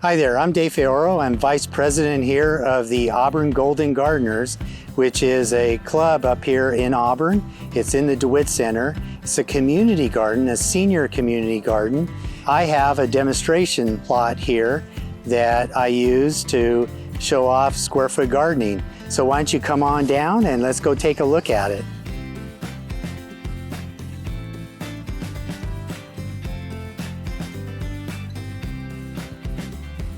Hi there, I'm Dave Fioro. I'm Vice President here of the Auburn Golden Gardeners, which is a club up here in Auburn. It's in the DeWitt Center. It's a community garden, a senior community garden. I have a demonstration plot here that I use to show off square foot gardening. So why don't you come on down and let's go take a look at it.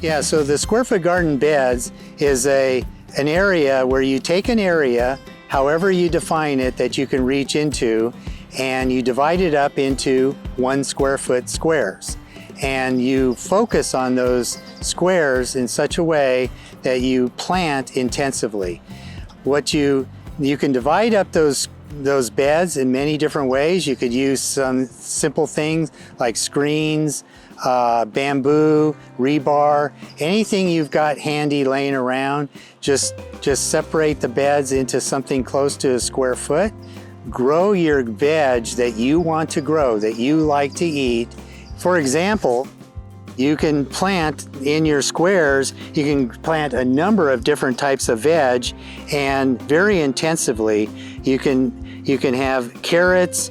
Yeah, so the square foot garden beds is an area where you take an area, however you define it, that you can reach into, and you divide it up into 1 square foot squares. And you focus on those squares in such a way that you plant intensively. You can divide up those beds in many different ways. You could use some simple things like screens, bamboo, rebar, anything you've got handy laying around. Just separate the beds into something close to a square foot. Grow your veg that you want to grow, that you like to eat. For example, you can plant in your squares, you can plant a number of different types of veg, and very intensively. You can have carrots,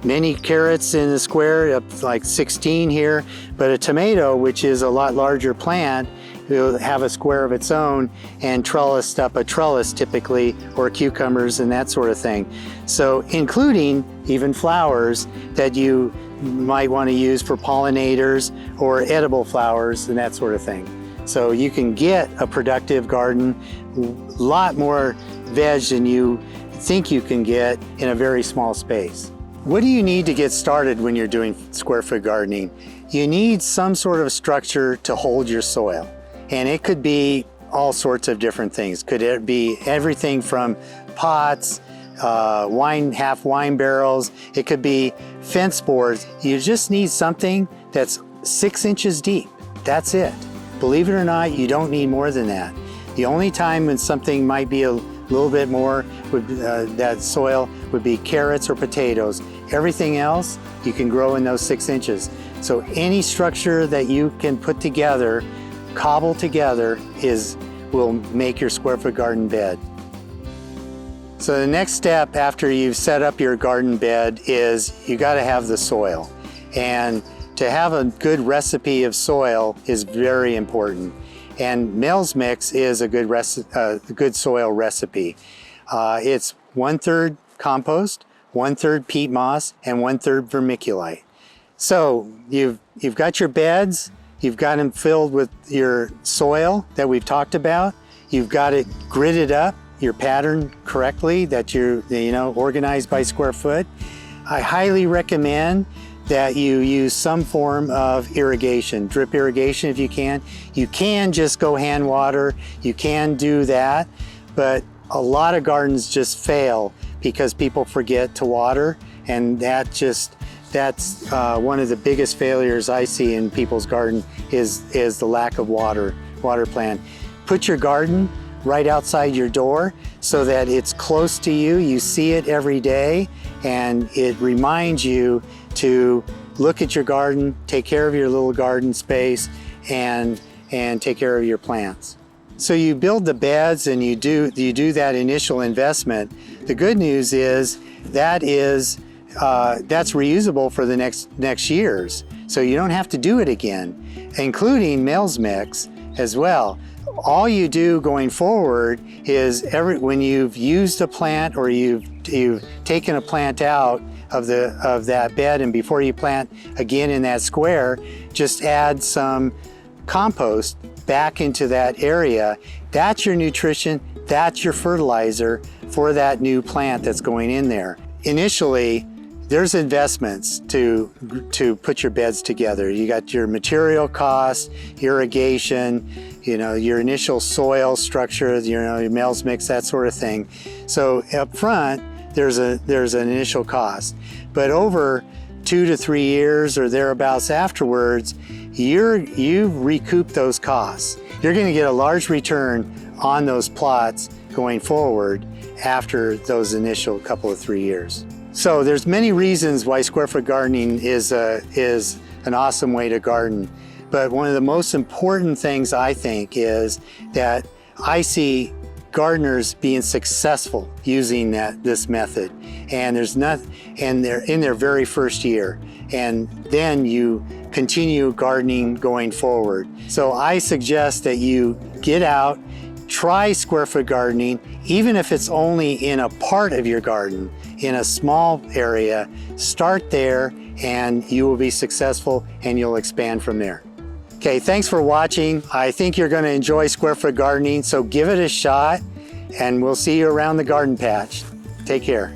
many carrots in the square, up like 16 here, but a tomato, which is a lot larger plant, will have a square of its own, and trellised up a trellis typically, or cucumbers and that sort of thing. So including even flowers that you might want to use for pollinators or edible flowers and that sort of thing. So you can get a productive garden, a lot more veg than you think you can get in a very small space. What do you need to get started when you're doing square foot gardening? You need some sort of structure to hold your soil. And it could be all sorts of different things. Could it be everything from pots, half wine barrels, it could be fence boards. You just need something that's 6 inches deep. That's it. Believe it or not, you don't need more than that. The only time when something might be a little bit more, that soil would be carrots or potatoes. Everything else you can grow in those 6 inches. So any structure that you can put together, cobble together, will make your square foot garden bed. So the next step after you've set up your garden bed is you got to have the soil. And to have a good recipe of soil is very important. And Mel's Mix is a good soil recipe. It's 1/3 compost, 1/3 peat moss, and 1/3 vermiculite. So you've got your beds, you've got them filled with your soil that we've talked about. You've got it gridded up, your pattern correctly, that you're organized by square foot. I highly recommend that you use some form of irrigation, drip irrigation if you can. You can just go hand water, you can do that, but a lot of gardens just fail because people forget to water, and that's one of the biggest failures I see in people's garden is the lack of water plan. Put your garden right outside your door so that it's close to you, you see it every day, and it reminds you to look at your garden, take care of your little garden space, and take care of your plants. So you build the beds and you do that initial investment. The good news is that's reusable for the next years. So you don't have to do it again, including Mel's Mix as well. All you do going forward is when you've used a plant or you've taken a plant out of that bed, and before you plant again in that square, just add some compost back into that area. That's your nutrition, that's your fertilizer for that new plant that's going in there. Initially, there's investments to put your beds together. You got your material costs, irrigation, your initial soil structure, your Mel's Mix, that sort of thing. So up front, there's an initial cost, but over 2 to 3 years or thereabouts afterwards, you've recouped those costs. You're going to get a large return on those plots going forward after those initial couple of 3 years. So there's many reasons why square foot gardening is an awesome way to garden. But one of the most important things I think is that I see gardeners being successful using this method, and they're in their very first year, and then you continue gardening going forward. So I suggest that you get out, try square foot gardening, even if it's only in a part of your garden, in a small area. Start there and you will be successful, and you'll expand from there. Okay, thanks for watching. I think you're going to enjoy square foot gardening, so give it a shot, and we'll see you around the garden patch. Take care.